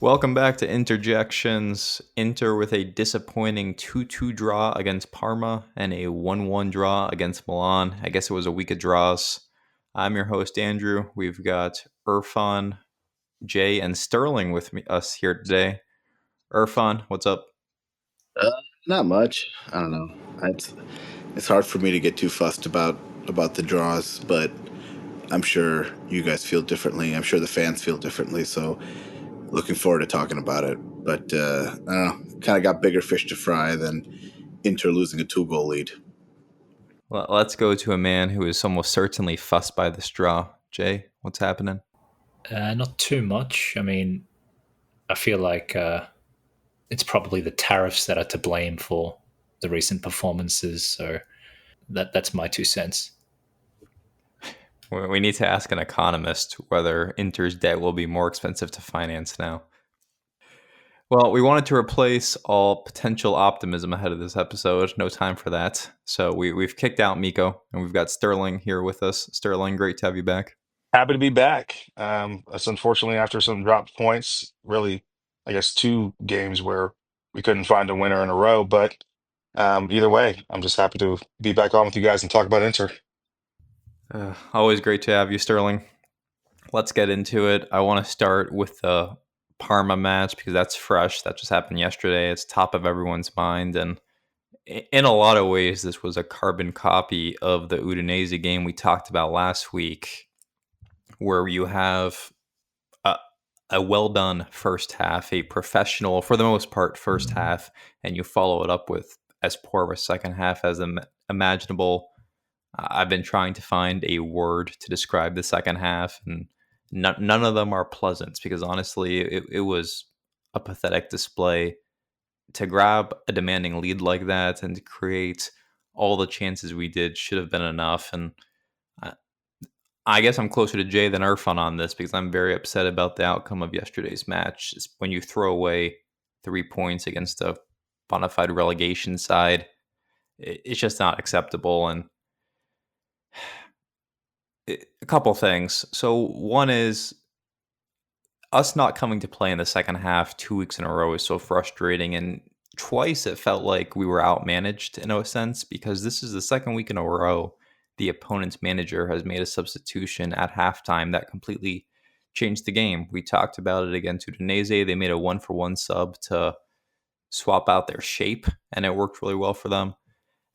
Welcome back to Interjections. Inter with a disappointing 2-2 draw against Parma and a 1-1 draw against Milan. I guess it was a week of draws. I'm your host, Andrew. We've got Irfan, Jay, and Sterling with us here today. Irfan, what's up? Uh, Not much. I don't know. It's hard for me to get too fussed about the draws, but I'm sure you guys feel differently. I'm sure the fans feel differently. So looking forward to talking about it. But I don't know. Kind of got bigger fish to fry than Inter losing a 2-goal lead. Well, let's go to a man who is almost certainly fussed by this draw. Jay, what's happening? Not too much. I mean, I feel like it's probably the tariffs that are to blame for the recent performances. So that's my 2 cents. We need to ask an economist whether Inter's debt will be more expensive to finance now. Well, we wanted to replace all potential optimism ahead of this episode. No time for that. So we've kicked out Miko, and we've got Sterling here with us. Sterling, great to have you back. Happy to be back. That's unfortunately after some dropped points, really, I guess 2 games where we couldn't find a winner in a row. But either way, I'm just happy to be back on with you guys and talk about Inter. Always great to have you, Sterling. Let's get into it. I want to start with the Parma match because that's fresh. That just happened yesterday. It's top of everyone's mind. And in a lot of ways, this was a carbon copy of the Udinese game we talked about last week, where you have a well done first half, a professional, for the most part, first half, and you follow it up with as poor of a second half as imaginable. I've been trying to find a word to describe the second half, and none of them are pleasant because honestly, it was a pathetic display. To grab a demanding lead like that and to create all the chances we did should have been enough. And I guess I'm closer to Jay than Irfan on this because I'm very upset about the outcome of yesterday's match. When you throw away 3 points against a bona fide relegation side, it's just not acceptable. And a couple things. So one is us not coming to play in the second half 2 weeks in a row is so frustrating. And twice it felt like we were outmanaged in a sense because this is the second week in a row the opponent's manager has made a substitution at halftime that completely changed the game. We talked about it against Udinese. They made a 1-for-1 sub to swap out their shape, and it worked really well for them.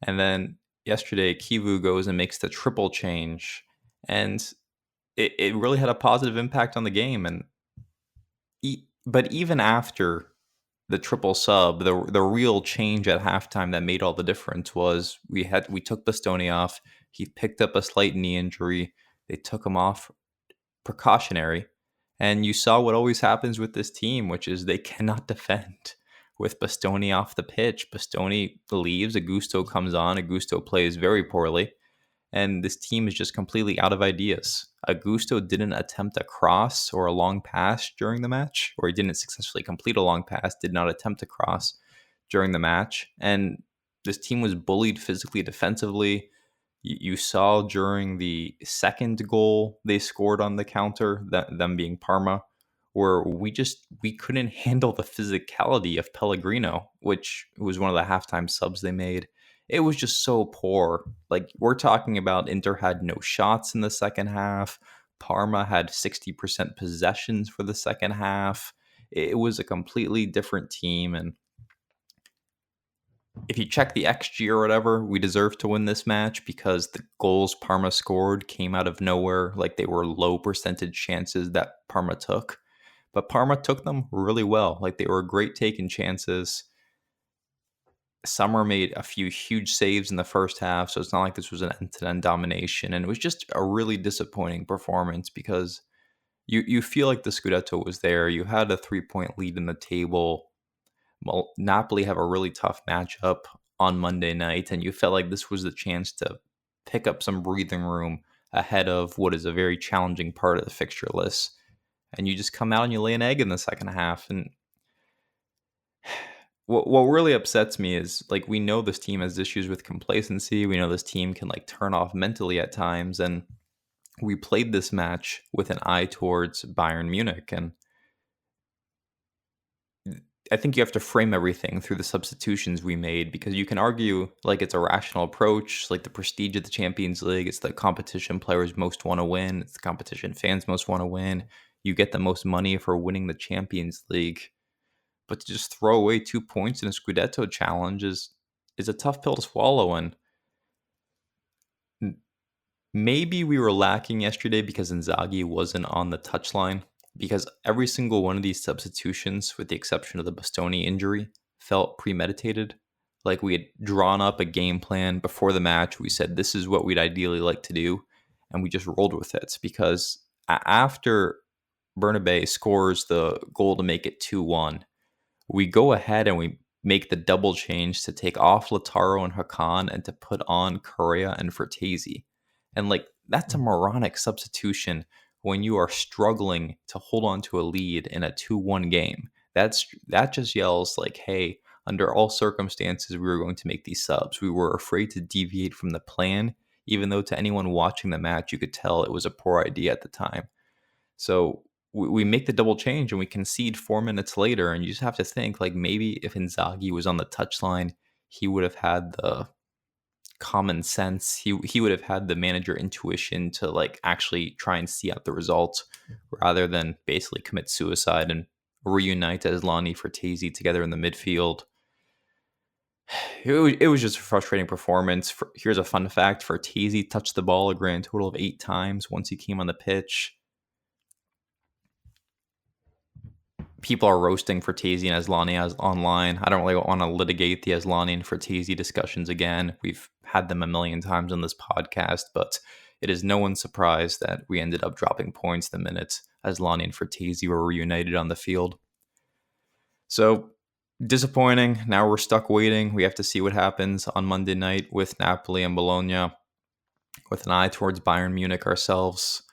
And then yesterday, Kivu goes and makes the triple change, and it really had a positive impact on the game. And but even after the triple sub, the real change at halftime that made all the difference was we took Bastoni off. He picked up a slight knee injury. They took him off precautionary. And you saw what always happens with this team, which is they cannot defend with Bastoni off the pitch. Bastoni leaves, Augusto comes on, Augusto plays very poorly, and this team is just completely out of ideas. Augusto didn't attempt a cross or a long pass during the match, or he didn't successfully complete a long pass, did not attempt a cross during the match. And this team was bullied physically, defensively. You saw during the second goal they scored on the counter, them being Parma, where we couldn't handle the physicality of Pellegrino, which was one of the halftime subs they made. It was just so poor. Like, we're talking about Inter had no shots in the second half. Parma had 60% possessions for the second half. It was a completely different team. And if you check the XG or whatever, we deserve to win this match because the goals Parma scored came out of nowhere. Like, they were low percentage chances that Parma took. But Parma took them really well. Like, they were great taking chances. Summer made a few huge saves in the first half, so it's not like this was an end-to-end domination. And it was just a really disappointing performance because you feel like the Scudetto was there. You had a 3-point lead in the table. Well, Napoli have a really tough matchup on Monday night, and you felt like this was the chance to pick up some breathing room ahead of what is a very challenging part of the fixture list. And you just come out and you lay an egg in the second half. And what really upsets me is, like, we know this team has issues with complacency. We know this team can, like, turn off mentally at times. And we played this match with an eye towards Bayern Munich. And I think you have to frame everything through the substitutions we made, because you can argue like it's a rational approach, like the prestige of the Champions League. It's the competition players most want to win. It's the competition fans most want to win. You get the most money for winning the Champions League. But to just throw away 2 points in a Scudetto challenge is a tough pill to swallow. And maybe we were lacking yesterday because Inzaghi wasn't on the touchline, because every single one of these substitutions, with the exception of the Bastoni injury, felt premeditated. Like we had drawn up a game plan before the match. We said, this is what we'd ideally like to do. And we just rolled with it, because after Bernabé scores the goal to make it 2-1, we go ahead and we make the double change to take off Lautaro and Hakan and to put on Correa and Fertezi. And like, that's a moronic substitution when you are struggling to hold on to a lead in a 2-1 game. That just yells like, hey, under all circumstances, we were going to make these subs. We were afraid to deviate from the plan, even though to anyone watching the match, you could tell it was a poor idea at the time. So we make the double change and we concede 4 minutes later, and you just have to think, like, maybe if Inzaghi was on the touchline, he would have had the common sense. He would have had the manager intuition to like actually try and see out the results, rather than basically commit suicide and reunite Asllani for Fertezi together in the midfield. It was just a frustrating performance. Here's a fun fact: Fertezi touched the ball a grand total of 8 times once he came on the pitch. People are roasting Fertezi and Asllani as online. I don't really want to litigate the Asllani and Fertezi discussions again. We've had them a million times on this podcast, but it is no one's surprise that we ended up dropping points the minute Asllani and Fertezi were reunited on the field. So disappointing. Now we're stuck waiting. We have to see what happens on Monday night with Napoli and Bologna, with an eye towards Bayern Munich ourselves.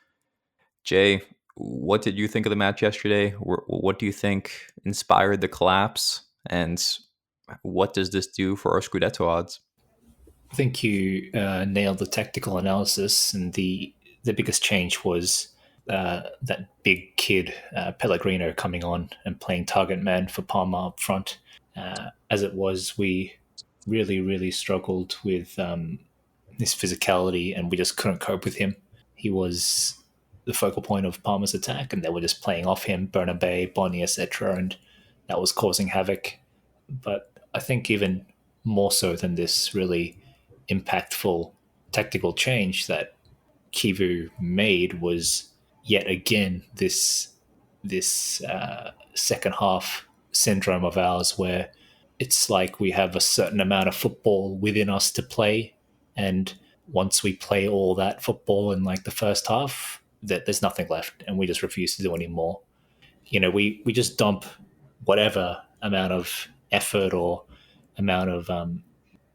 Jay, what did you think of the match yesterday? What do you think inspired the collapse? And what does this do for our Scudetto odds? I think you nailed the tactical analysis, and the biggest change was that big kid Pellegrino coming on and playing target man for Parma up front. As it was, we really struggled with his physicality, and we just couldn't cope with him. He was the focal point of Parma's attack, and they were just playing off him, Bernabé, Boni, etc., and that was causing havoc. But I think even more so than this really impactful tactical change that Kivu made was yet again this second half syndrome of ours, where it's like we have a certain amount of football within us to play, and once we play all that football in like the first half, that there's nothing left, and we just refuse to do any more. We just dump whatever amount of effort or amount of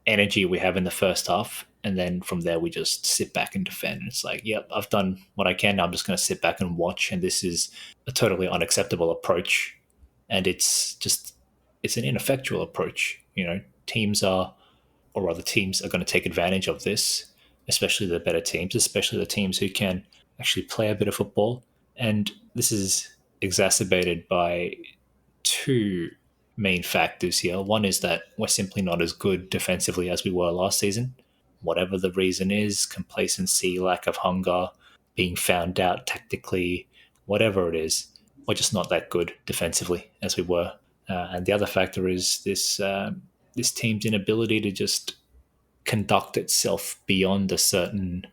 energy we have in the first half, and then from there we just sit back and defend. It's like, yep, I've done what I can. Now I'm just going to sit back and watch, and this is a totally unacceptable approach, and it's an ineffectual approach. Teams are going to take advantage of this, especially the better teams, especially the teams who can actually play a bit of football. And this is exacerbated by 2 main factors here. One is that we're simply not as good defensively as we were last season. Whatever the reason is, complacency, lack of hunger, being found out tactically, whatever it is, we're just not that good defensively as we were. And the other factor is this team's inability to just conduct itself beyond a certain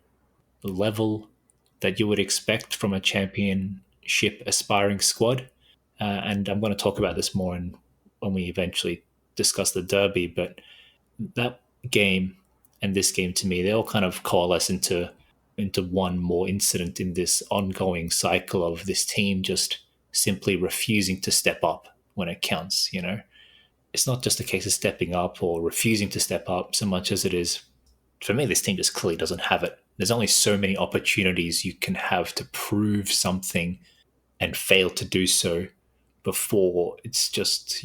level that you would expect from a championship aspiring squad. And I'm going to talk about this more when we eventually discuss the derby, but that game and this game, to me, they all kind of coalesce into one more incident in this ongoing cycle of this team just simply refusing to step up when it counts. It's not just a case of stepping up or refusing to step up so much as it is, for me, this team just clearly doesn't have it. There's only so many opportunities you can have to prove something and fail to do so before it's just,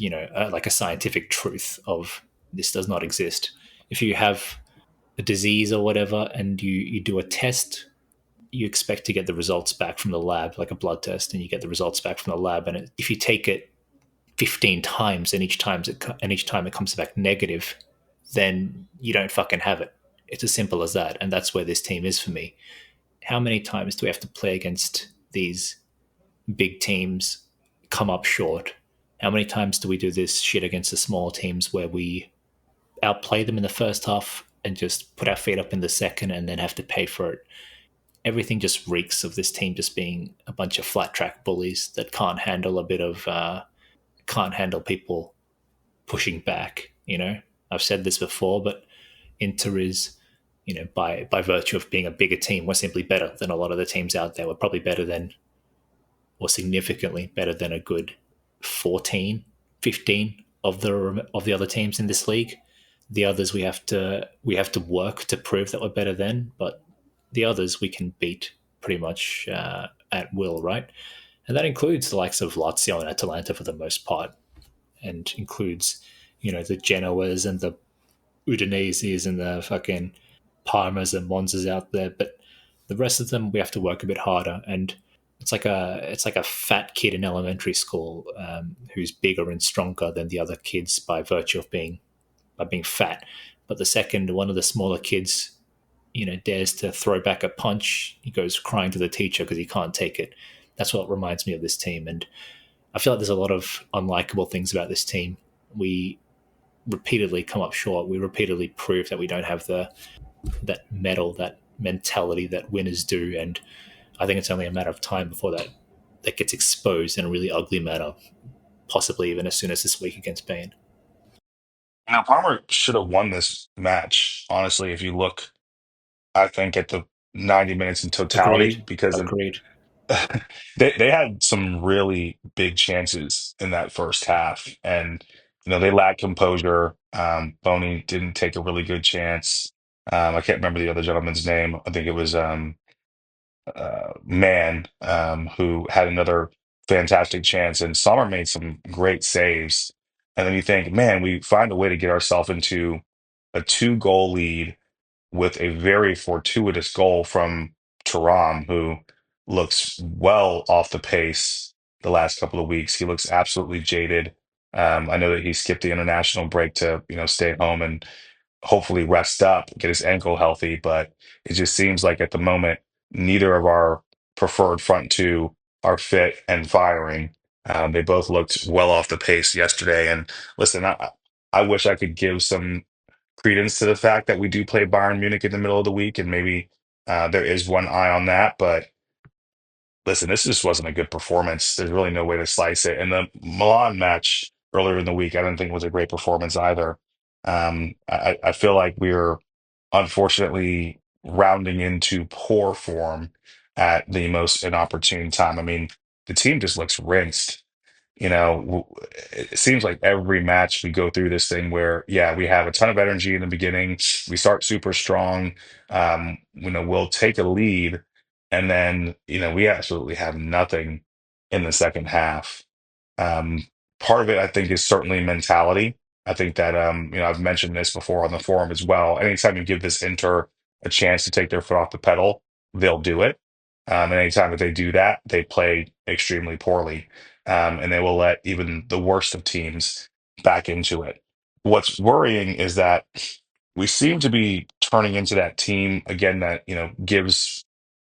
like a scientific truth of this does not exist. If you have a disease or whatever and you do a test, you expect to get the results back from the lab, like a blood test, and you get the results back from the lab. And if you take it 15 times, and each time it comes back negative, then you don't fucking have it. It's as simple as that, and that's where this team is for me. How many times do we have to play against these big teams, come up short? How many times do we do this shit against the small teams where we outplay them in the first half and just put our feet up in the second and then have to pay for it? Everything just reeks of this team just being a bunch of flat track bullies that can't handle a bit of can't handle people pushing back. I've said this before, but Inter is, by virtue of being a bigger team, we're simply better than a lot of the teams out there. We're probably better than, or significantly better than, a good 14, 15 of the other teams in this league. The others we have to work to prove that we're better than, but the others we can beat pretty much at will, right? And that includes the likes of Lazio and Atalanta for the most part, and includes the Genoas and the Udineses and the fucking Parmas and Monzas out there. But the rest of them we have to work a bit harder. And it's like a fat kid in elementary school who's bigger and stronger than the other kids by virtue of being fat. But the second one of the smaller kids dares to throw back a punch, he goes crying to the teacher because he can't take it. That's what reminds me of this team. And I feel like there's a lot of unlikable things about this team. We repeatedly come up short. We repeatedly prove that we don't have that mettle, that mentality that winners do. And I think it's only a matter of time before that gets exposed in a really ugly manner, possibly even as soon as this week against Bayern. Now, Palmer should have won this match, honestly, if you look, I think, at the 90 minutes in Agreed. totality, because Agreed. they had some really big chances in that first half, and they lacked composure. Boney didn't take a really good chance. I can't remember the other gentleman's name. I think it was Man, who had another fantastic chance, and Sommer made some great saves. And then you think, man, we find a way to get ourselves into a two-goal lead with a very fortuitous goal from Thuram, who looks well off the pace the last couple of weeks. He looks absolutely jaded. I know that he skipped the international break to, stay home and hopefully rest up, get his ankle healthy. But it just seems like at the moment, neither of our preferred front two are fit and firing. They both looked well off the pace yesterday. And listen, I wish I could give some credence to the fact that we do play Bayern Munich in the middle of the week, and maybe there is one eye on that. But listen, this just wasn't a good performance. There's really no way to slice it. And the Milan match earlier in the week, I don't think was a great performance either. I feel like we're unfortunately rounding into poor form at the most inopportune time. I mean, the team just looks rinsed. It seems like every match we go through this thing where, yeah, we have a ton of energy in the beginning. We start super strong. We'll take a lead, and then, we absolutely have nothing in the second half. Um, Part of it, I think, is certainly mentality. I think that, I've mentioned this before on the forum as well. Anytime you give this Inter a chance to take their foot off the pedal, they'll do it. And anytime that they do that, they play extremely poorly. And they will let even the worst of teams back into it. What's worrying is that we seem to be turning into that team again that, gives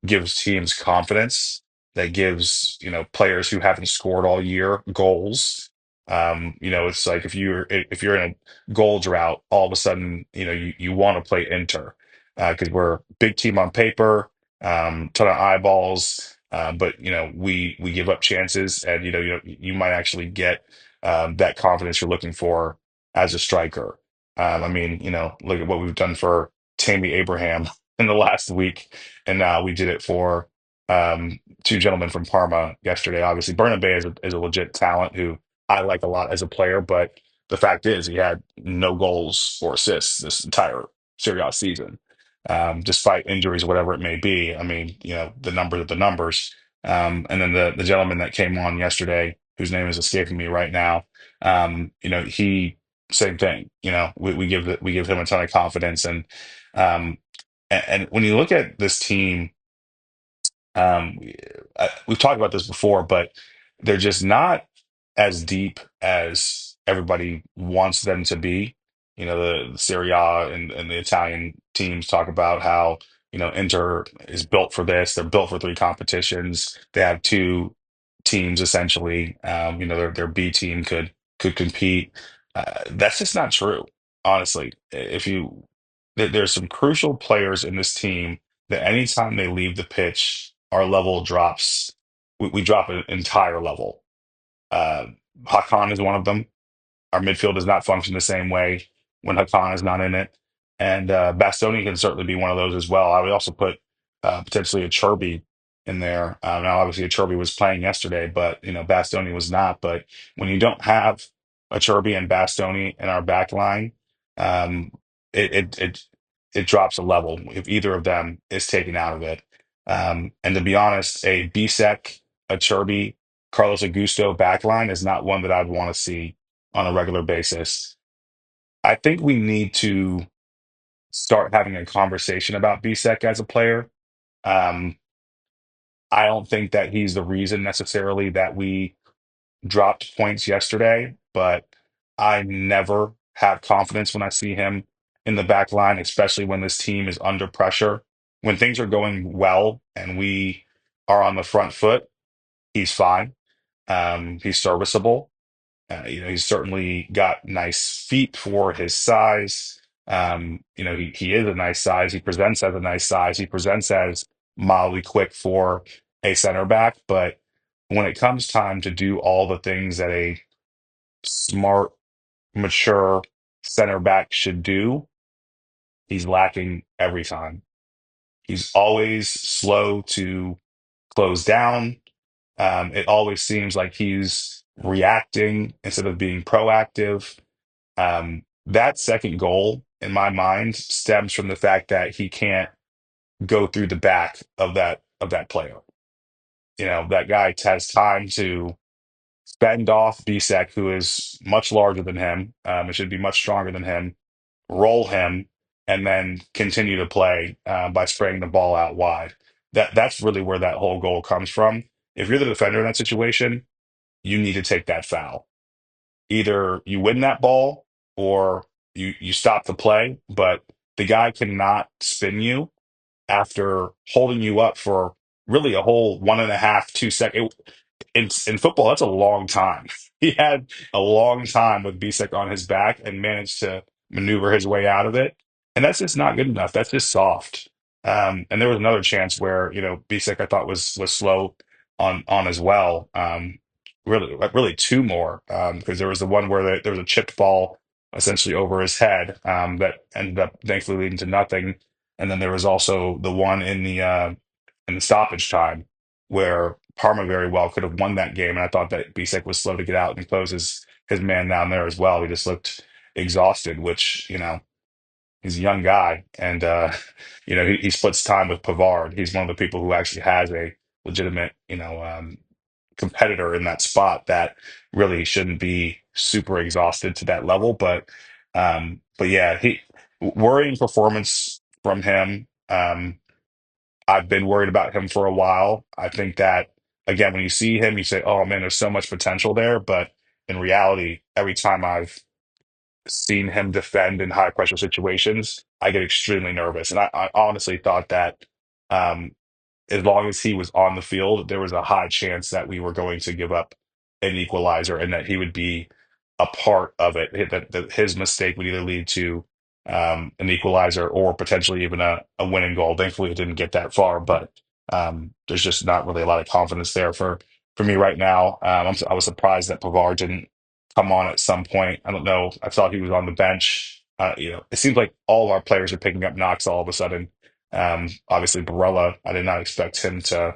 teams confidence, that gives, players who haven't scored all year goals. It's like if you're in a goal drought, all of a sudden, you want to play Inter because we're a big team on paper, ton of eyeballs, but we give up chances, and you might actually get that confidence you're looking for as a striker. I mean, look at what we've done for Tammy Abraham in the last week, and now we did it for two gentlemen from Parma yesterday. Obviously, Bernabé is a legit talent who I like a lot as a player, but the fact is he had no goals or assists this entire Serie A season, despite injuries, whatever it may be. I mean, the numbers are the numbers. And then the gentleman that came on yesterday, whose name is escaping me right now, he same thing. We give him a ton of confidence, um, and when you look at this team, we've talked about this before, but they're just not. as deep as everybody wants them to be. The Serie A and the Italian teams talk about how, Inter is built for this. They're built for three competitions. They have two teams essentially. Their B team could compete. That's just not true, honestly. There's some crucial players in this team that anytime they leave the pitch, our level drops. We drop an entire level. uh, Hakan is one of them. Our midfield does not function the same way when Hakan is not in it. And Bastoni can certainly be one of those as well. I would also put potentially a Cherby in there. Now, obviously, a Cherby was playing yesterday, but Bastoni was not. But when you don't have a Cherby and Bastoni in our back line, um, it, it it it drops a level if either of them is taken out of it. And to be honest, a Bisek, a Cherby, Carlos Augusto backline is not one that I'd want to see on a regular basis. I think we need to start having a conversation about Bisek as a player. Um, I don't think that he's the reason necessarily that we dropped points yesterday, but I never have confidence when I see him in the back line, especially when this team is under pressure. When things are going well and we are on the front foot, he's fine. He's serviceable. He's certainly got nice feet for his size. He is a nice size. He presents as a nice size. He presents as mildly quick for a center back. But when it comes time to do all the things that a smart, mature center back should do, he's lacking every time. He's always slow to close down. It always seems like he's reacting instead of being proactive. That second goal, in my mind, stems from the fact that he can't go through the back of that player. That guy has time to fend off Bisek, who is much larger than him. It should be much stronger than him. Roll him, and then continue to play by spraying the ball out wide. That's really where that whole goal comes from. If you're the defender in that situation, you need to take that foul. Either you win that ball or you stop the play, but the guy cannot spin you after holding you up for really a whole 1.5, 2 seconds. In football, that's a long time. He had a long time with Bisek on his back and managed to maneuver his way out of it. And that's just not good enough. That's just soft. And there was another chance where, Bisek I thought was slow on as well. Really two more, because there was the one where there was a chipped ball essentially over his head, that ended up thankfully leading to nothing. And then there was also the one in the stoppage time where Parma very well could have won that game. And I thought that Bisek was slow to get out and close his man down there as well. He just looked exhausted, which, he's a young guy. And, he splits time with Pavard. He's one of the people who actually has a legitimate, competitor in that spot that really shouldn't be super exhausted to that level. But yeah, worrying performance from him. I've been worried about him for a while. I think that again, when you see him, you say, "Oh man, there's so much potential there." But in reality, every time I've seen him defend in high pressure situations, I get extremely nervous. And I honestly thought that um, as long as he was on the field, there was a high chance that we were going to give up an equalizer and that he would be a part of it. That his mistake would either lead to an equalizer or potentially even a winning goal. Thankfully, it didn't get that far, but there's just not really a lot of confidence there for me right now. I was surprised that Pavard didn't come on at some point. I don't know. I thought he was on the bench. It seems like all of our players are picking up knocks all of a sudden. Obviously, Barella, I did not expect him to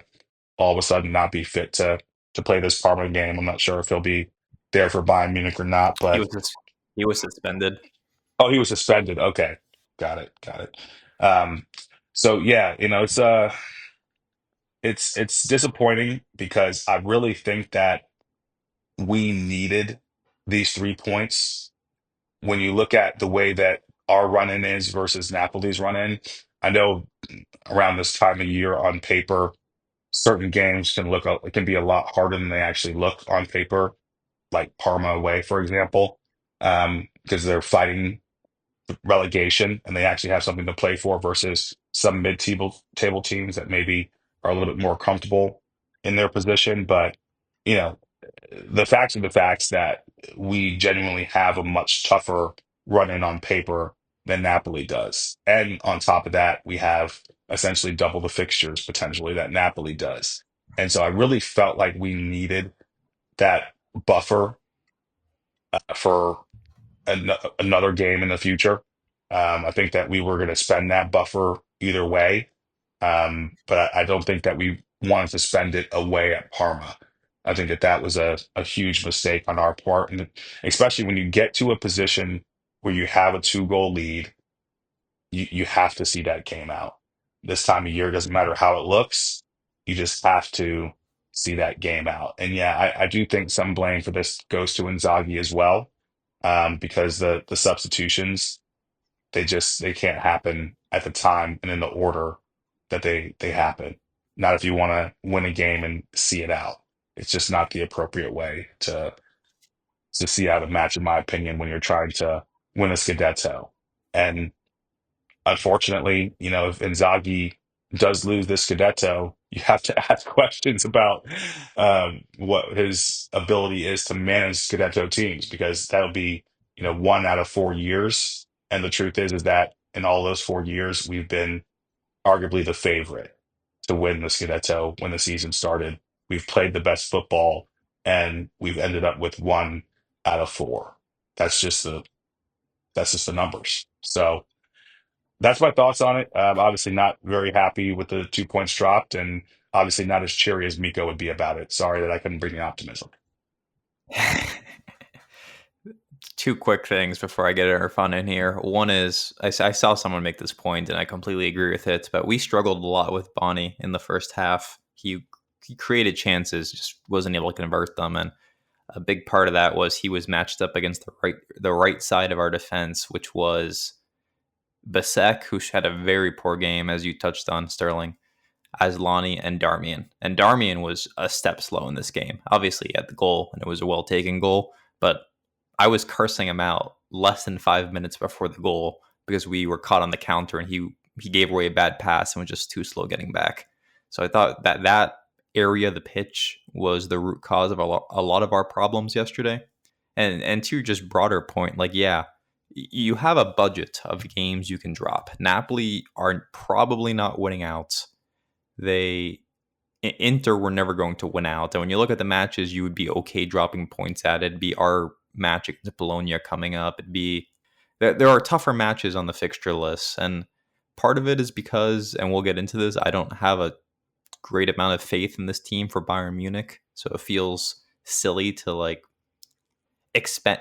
all of a sudden not be fit to play this Parma game. I'm not sure if he'll be there for Bayern Munich or not, He but was he was suspended. oh, he was suspended. Okay, got it. Um, so yeah, it's disappointing because I really think that we needed these 3 points. When you look at the way that our run in is versus Napoli's run in, I know around this time of year on paper certain games can be a lot harder than they actually look on paper. like Parma away, for example, because they're fighting relegation and they actually have something to play for versus some mid-table teams that maybe are a little bit more comfortable in their position. But, you know, the facts are the facts that we genuinely have a much tougher run in on paper than Napoli does. And on top of that, we have essentially double the fixtures potentially that Napoli does. And so I really felt like we needed that buffer for another game in the future. I think that we were going to spend that buffer either way, but I don't think that we wanted to spend it away at Parma. I think that that was a huge mistake on our part, and especially when you get to a position where you have a 2-goal lead, you have to see that game out. This time of year, doesn't matter how it looks, you just have to see that game out. And yeah, I do think some blame for this goes to Inzaghi as well, because the substitutions they can't happen at the time and in the order that they happen. Not if you want to win a game and see it out. It's just not the appropriate way to see out a match, in my opinion, when you're trying to win a Scudetto. And unfortunately, if Inzaghi does lose this Scudetto, you have to ask questions about what his ability is to manage Scudetto teams, because that'll be, 1 out of 4 years. And the truth is that in all those 4 years, we've been arguably the favorite to win the Scudetto when the season started. We've played the best football, and we've ended up with 1 out of 4. That's just the numbers. So that's my thoughts on it. Obviously, not very happy with the 2 points dropped, and obviously not as cheery as Miko would be about it. Sorry that I couldn't bring the optimism. Two quick things before I get our fun in here. One is I saw someone make this point, and I completely agree with it. But we struggled a lot with Bonnie in the first half. He created chances, just wasn't able to convert them, and a big part of that was he was matched up against the right side of our defense, which was Basek, who had a very poor game, as you touched on, Sterling, Aslani, and Darmian. And Darmian was a step slow in this game. Obviously, he had the goal, and it was a well-taken goal, but I was cursing him out less than 5 minutes before the goal because we were caught on the counter, and he gave away a bad pass and was just too slow getting back. So I thought that area of the pitch was the root cause of a lot of our problems yesterday. And to your just broader point, you have a budget of games you can drop. Napoli are probably not winning out. Inter were never going to win out. And when you look at the matches, you would be okay dropping points at it. It'd be our match against Bologna coming up. There are tougher matches on the fixture list. And part of it is because, and we'll get into this, I don't have a great amount of faith in this team for Bayern Munich. So it feels silly to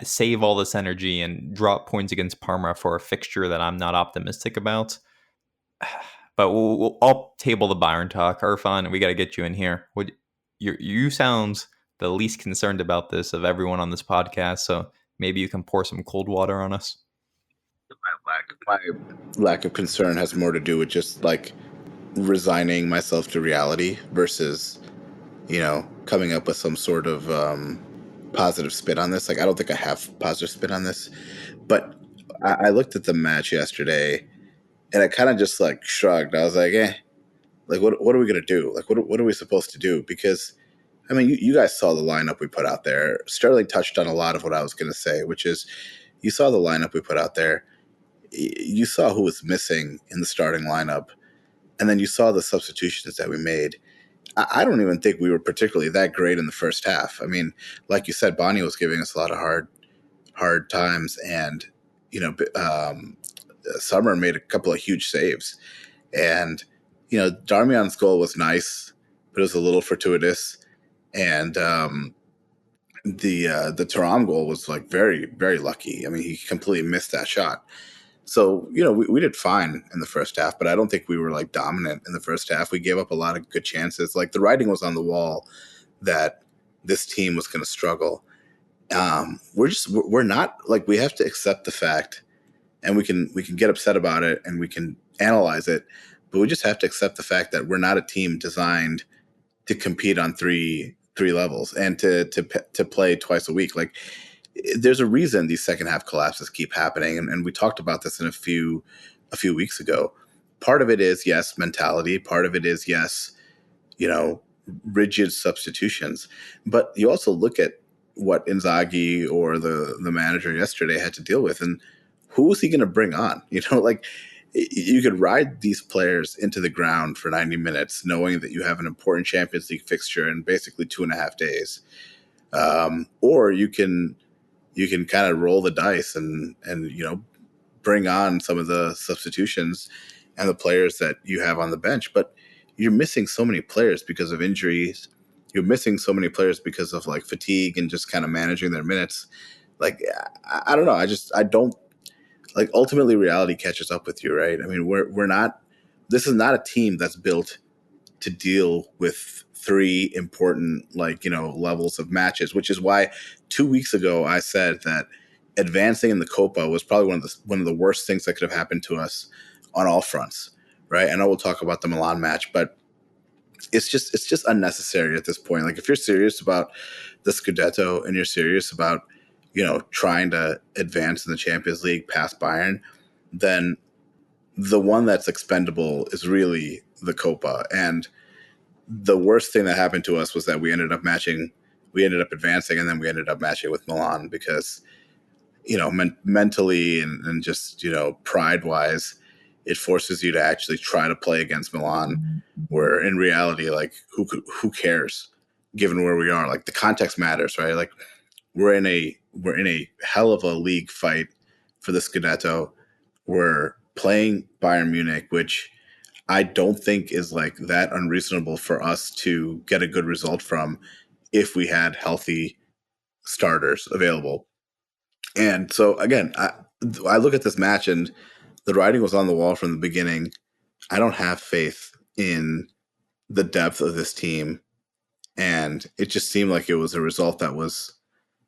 save all this energy and drop points against Parma for a fixture that I'm not optimistic about. But I'll table the Bayern talk. Irfan, we got to get you in here. You sound the least concerned about this of everyone on this podcast, so maybe you can pour some cold water on us. My lack of concern has more to do with just resigning myself to reality versus, coming up with some sort of positive spin on this. I don't think I have positive spin on this, but I looked at the match yesterday and I kind of just shrugged. I was like, what are we going to do? What are we supposed to do? Because, you guys saw the lineup we put out there. Sterling touched on a lot of what I was going to say, which is you saw the lineup we put out there. You saw who was missing in the starting lineup. And then you saw the substitutions that we made. I don't even think we were particularly that great in the first half. Like you said, Bonnie was giving us a lot of hard times. And, Summer made a couple of huge saves. And, Darmian's goal was nice, but it was a little fortuitous. And the Thuram goal was very, very lucky. He completely missed that shot. So, we did fine in the first half, but I don't think we were dominant in the first half. We gave up a lot of good chances. The writing was on the wall that this team was going to struggle. We're not we have to accept the fact, and we can get upset about it and we can analyze it, but we just have to accept the fact that we're not a team designed to compete on three three levels and to play twice a week. Like, there's a reason these second half collapses keep happening, and we talked about this in a few weeks ago. Part of it is, yes, mentality. Part of it is, yes, you know, rigid substitutions. But you also look at what Inzaghi or the manager yesterday had to deal with, and who was he going to bring on? You know, like, you could ride these players into the ground for 90 minutes, knowing that you have an important Champions League fixture in basically 2.5 days, or you can kind of roll the dice and bring on some of the substitutions and the players that you have on the bench. But you're missing so many players because of injuries. You're missing so many players because of like fatigue and just kind of managing their minutes. Like, I don't know. I don't like, ultimately reality catches up with you, right? I mean, we're not, this is not a team that's built to deal with three important, like, levels of matches, which is why 2 weeks ago I said that advancing in the Coppa was probably one of the worst things that could have happened to us on all fronts, right? I know we'll talk about the Milan match, but it's just unnecessary at this point. Like, if you're serious about the Scudetto and you're serious about trying to advance in the Champions League past Bayern, then the one that's expendable is really the Coppa. And the worst thing that happened to us was that we ended up advancing, and then we ended up matching with Milan because, mentally and just, pride wise, it forces you to actually try to play against Milan, where in reality, like, who cares given where we are? Like, the context matters, right? Like, we're in a hell of a league fight for the Scudetto. We're playing Bayern Munich, which I don't think is like that unreasonable for us to get a good result from if we had healthy starters available. And so again, I look at this match and the writing was on the wall from the beginning. I don't have faith in the depth of this team, and it just seemed like it was a result that was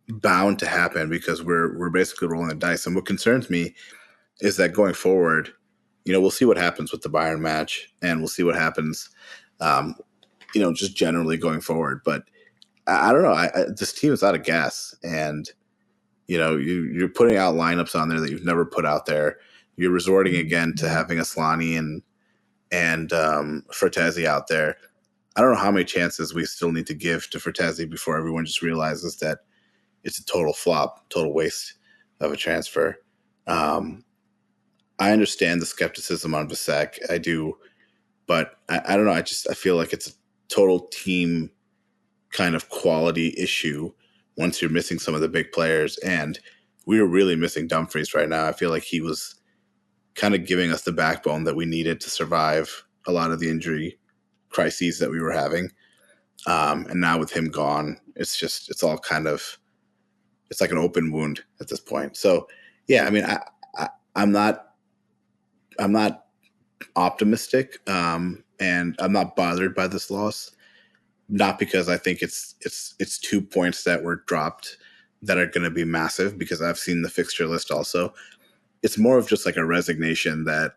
bound to happen because we're basically rolling the dice. And what concerns me is that going forward, we'll see what happens with the Bayern match, and we'll see what happens, um, just generally going forward. But I don't know. This team is out of gas, and you're putting out lineups on there that you've never put out there. You're resorting again to having Aslani and Fertezi out there. I don't know how many chances we still need to give to Fertezi before everyone just realizes that it's a total flop, total waste of a transfer. I understand the skepticism on Vasek. I do, but I don't know. I feel like it's a total team kind of quality issue once you're missing some of the big players. And we were really missing Dumfries right now. I feel like he was kind of giving us the backbone that we needed to survive a lot of the injury crises that we were having. And now with him gone, it's all kind of, it's like an open wound at this point. So yeah, I mean, I'm not optimistic, and I'm not bothered by this loss. Not because I think it's 2 points that were dropped that are going to be massive, because I've seen the fixture list also. It's more of just like a resignation that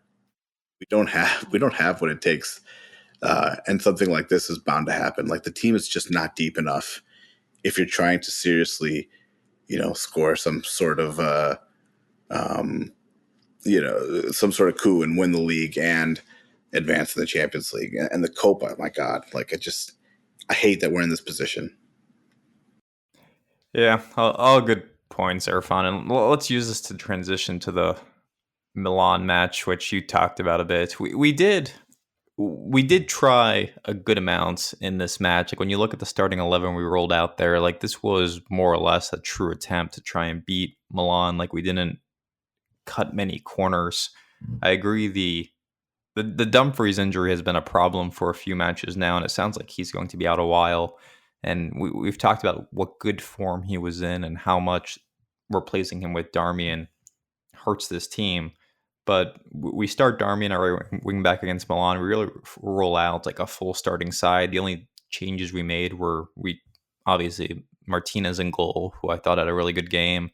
we don't have what it takes, and something like this is bound to happen. Like, the team is just not deep enough if you're trying to seriously, score some sort of some sort of coup and win the league and advance in the Champions League and the Copa. My God, like, I hate that we're in this position. Yeah, all good points, Irfan. And let's use this to transition to the Milan match, which you talked about a bit. We did try a good amount in this match. Like, when you look at the starting 11 we rolled out there, like, this was more or less a true attempt to try and beat Milan. Like, we didn't cut many corners. I agree the Dumfries injury has been a problem for a few matches now, and it sounds like he's going to be out a while. And we've talked about what good form he was in and how much replacing him with Darmian hurts this team. But we start Darmian our wing back against Milan. We really roll out like a full starting side. The only changes we made were obviously Martinez in goal, who I thought had a really good game,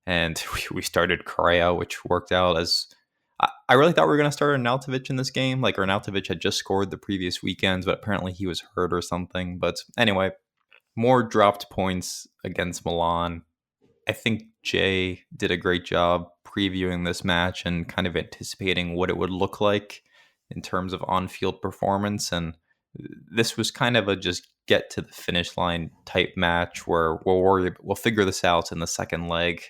and we started Correa, which worked out as I really thought we were going to start Arnautovic in this game. Like, Arnautovic had just scored the previous weekend, but apparently he was hurt or something. But anyway, more dropped points against Milan. I think Jay did a great job previewing this match and kind of anticipating what it would look like in terms of on-field performance. And this was kind of a just get to the finish line type match where we'll figure this out in the second leg.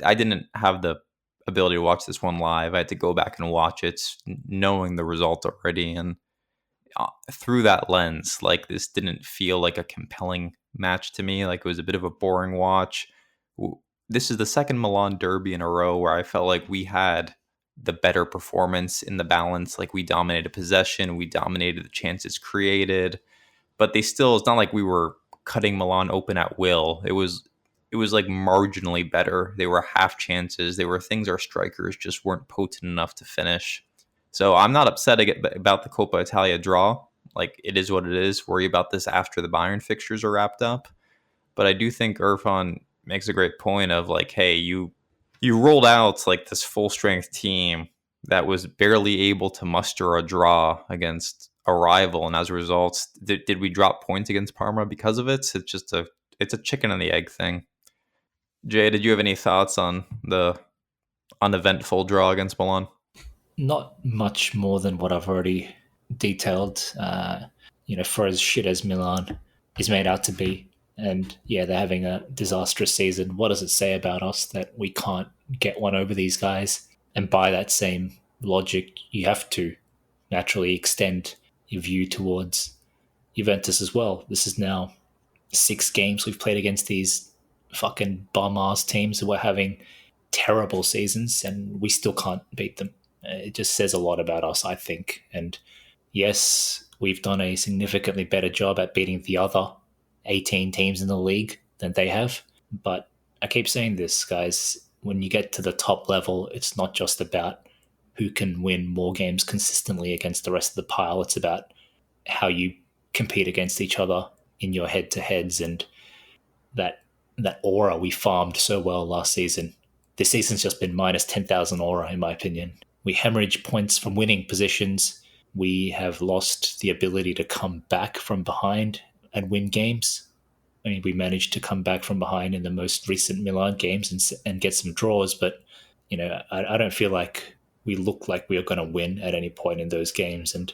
I didn't have the ability to watch this one live. I had to go back and watch it, knowing the result already. And through that lens, like this didn't feel like a compelling match to me. Like it was a bit of a boring watch. This is the second Milan derby in a row where I felt like we had the better performance in the balance. Like we dominated possession, we dominated the chances created, but they still, it's not like we were cutting Milan open at will. It was like marginally better. They were half chances. They were things our strikers just weren't potent enough to finish. So I'm not upset about the Coppa Italia draw. Like it is what it is. Worry about this after the Bayern fixtures are wrapped up. But I do think Irfan makes a great point of like, hey, you rolled out like this full strength team that was barely able to muster a draw against a rival, and as a result, did we drop points against Parma because of it? It's a chicken and the egg thing. Jay, did you have any thoughts on the uneventful draw against Milan? Not much more than what I've already detailed. For as shit as Milan is made out to be, and yeah, they're having a disastrous season. What does it say about us that we can't get one over these guys? And by that same logic, you have to naturally extend your view towards Juventus as well. This is now 6 games we've played against these fucking bum ass teams who are having terrible seasons, and we still can't beat them. It just says a lot about us, I think. And yes, we've done a significantly better job at beating the other 18 teams in the league than they have. But I keep saying this, guys, when you get to the top level, it's not just about who can win more games consistently against the rest of the pile. It's about how you compete against each other in your head-to-heads, and that aura we farmed so well last season. This season's just been minus 10,000 aura, in my opinion. We hemorrhage points from winning positions. We have lost the ability to come back from behind and win games. I mean, we managed to come back from behind in the most recent Milan games and get some draws, but I don't feel like we look like we are going to win at any point in those games, and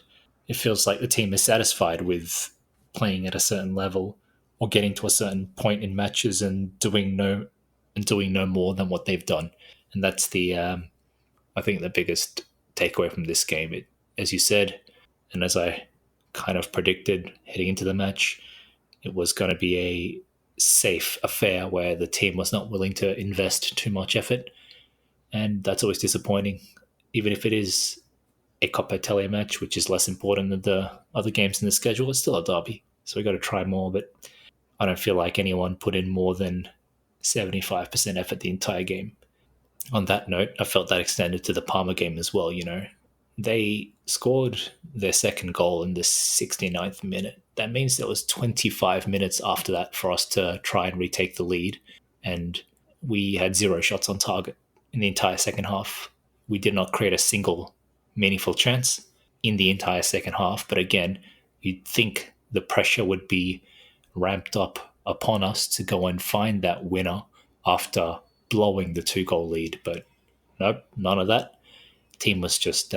it feels like the team is satisfied with playing at a certain level or getting to a certain point in matches and doing no more than what they've done. And that's I think the biggest takeaway from this game. As you said, and as I kind of predicted heading into the match, it was going to be a safe affair where the team was not willing to invest too much effort, and that's always disappointing. Even if it is a Coppa Italia match, which is less important than the other games in the schedule, it's still a derby, so we got to try more. But I don't feel like anyone put in more than 75% effort the entire game. On that note, I felt that extended to the Parma game as well. They scored their second goal in the 69th minute. That means there was 25 minutes after that for us to try and retake the lead, and we had 0 shots on target in the entire second half. We did not create a single meaningful chance in the entire second half, but again, you'd think the pressure would be ramped up upon us to go and find that winner after blowing the 2-goal lead, but nope, none of that. Team was just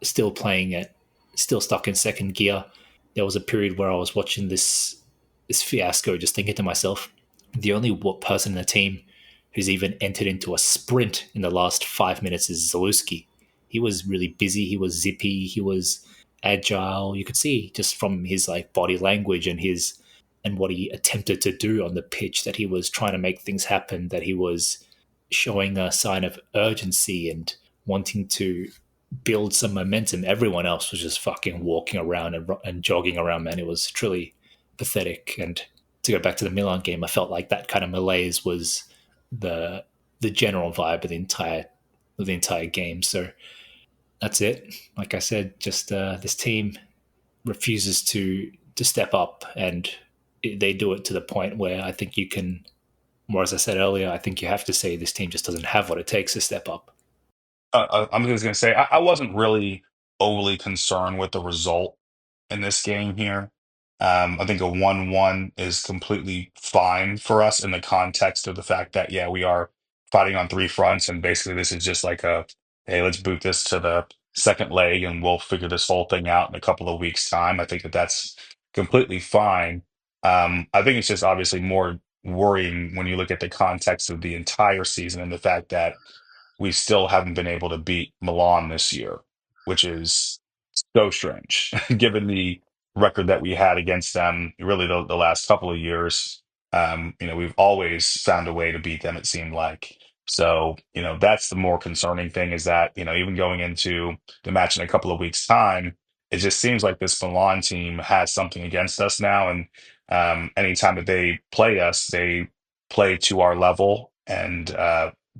still playing it, still stuck in second gear. There was a period where I was watching this fiasco, just thinking to myself, the only person in the team who's even entered into a sprint in the last 5 minutes is Zalewski. He was really busy. He was zippy. He was agile. You could see just from his body language and what he attempted to do on the pitch that he was trying to make things happen, that he was showing a sign of urgency and wanting to build some momentum. Everyone else was just fucking walking around and jogging around, man. It was truly pathetic. And to go back to the Milan game, I felt like that kind of malaise was the general vibe of the entire game. So that's it. Like I said, just this team refuses to step up, and they do it to the point where I think you can, or as I said earlier, I think you have to say this team just doesn't have what it takes to step up. I'm just going to say I wasn't really overly concerned with the result in this game here. I think a 1-1 is completely fine for us in the context of the fact that, yeah, we are fighting on three fronts, and basically this is just like a, hey, let's boot this to the second leg and we'll figure this whole thing out in a couple of weeks' time. I think that that's completely fine. I think it's just obviously more worrying when you look at the context of the entire season and the fact that we still haven't been able to beat Milan this year, which is so strange given the record that we had against them really the last couple of years. We've always found a way to beat them, it seemed like. So, that's the more concerning thing is that, even going into the match in a couple of weeks' time, it just seems like this Milan team has something against us now. And anytime that they play us, they play to our level and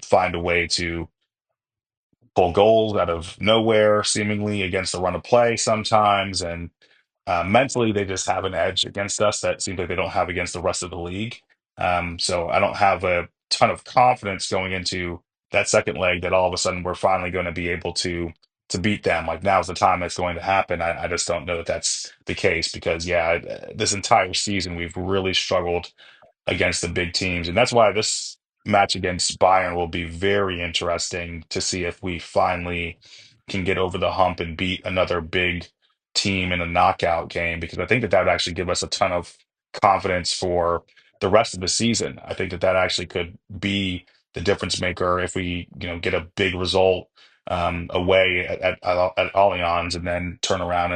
find a way to pull goals out of nowhere, seemingly against the run of play sometimes. And mentally, they just have an edge against us that seems like they don't have against the rest of the league. So I don't have a ton of confidence going into that second leg that all of a sudden we're finally going to be able to beat them. Like now's the time that's going to happen. I just don't know that that's the case because yeah, this entire season we've really struggled against the big teams. And that's why this match against Bayern will be very interesting to see if we finally can get over the hump and beat another big team in a knockout game, because I think that that would actually give us a ton of confidence for the rest of the season. I think that that actually could be the difference maker if we, get a big result away at Allianz and then turn around